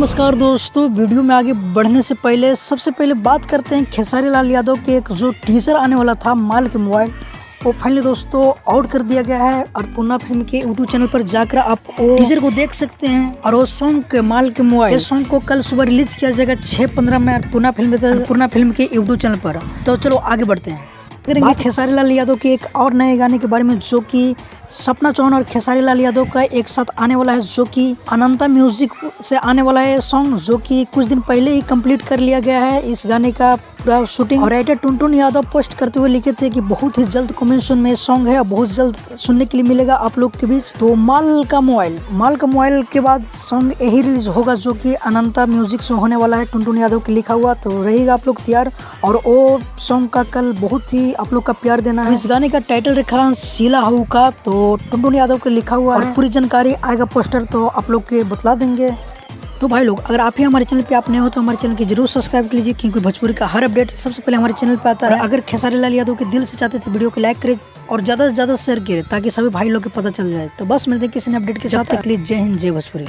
नमस्कार दोस्तों, वीडियो में आगे बढ़ने से पहले सबसे पहले बात करते हैं खेसारी लाल यादव के एक जो टीजर आने वाला था माल के मोबाइल, वो फाइनली दोस्तों आउट कर दिया गया है और पूना फिल्म के यूट्यूब चैनल पर जाकर आप वो टीजर को देख सकते हैं। और वो सॉन्ग के माल के मोबाइल इस सॉन्ग को कल सुबह रिलीज किया जाएगा 6:15 में पूना फिल्म के यूट्यूब चैनल पर। तो चलो आगे बढ़ते हैं। करेंगे खेसारी लाल यादव के एक और नए गाने के बारे में जो कि सपना चौहान और खेसारी लाल यादव का एक साथ आने वाला है, जो कि अनंता म्यूजिक से आने वाला है सॉन्ग, जो कि कुछ दिन पहले ही कंप्लीट कर लिया गया है इस गाने का पूरा शूटिंग। और राइटर टुनटुन यादव पोस्ट करते हुए लिखे थे कि बहुत ही जल्द कॉम्बिनेशन में सॉन्ग है और बहुत जल्द सुनने के लिए मिलेगा आप लोग के बीच। तो माल का मोबाइल के बाद सॉन्ग यही रिलीज होगा जो कि अनंता म्यूजिक से होने वाला है, टुनटुन यादव के लिखा हुआ। तो रहेगा आप लोग तैयार और वो सॉन्ग का कल बहुत ही आप लोग का प्यार देना है। इस गाने का टाइटल रखा शीला हु का, तो टुनटुन यादव के लिखा हुआ है। पूरी जानकारी आएगा पोस्टर तो आप लोग के बतला देंगे। तो भाई लोग, अगर आप ही हमारे चैनल पे आप नए हो तो हमारे चैनल की जरूर सब्सक्राइब कीजिए, क्योंकि भोजपुरी का हर अपडेट सबसे पहले हमारे चैनल पे आता है। अगर खेसारी लाल यादव के दिल से चाहते थे वीडियो को लाइक करें और ज़्यादा से ज़्यादा शेयर करें ताकि सभी भाई लोग को पता चल जाए। तो बस मिलते हैं किसी ने अपडेट के साथ। तक के लिए जय हिंद, जय भोजपुरी।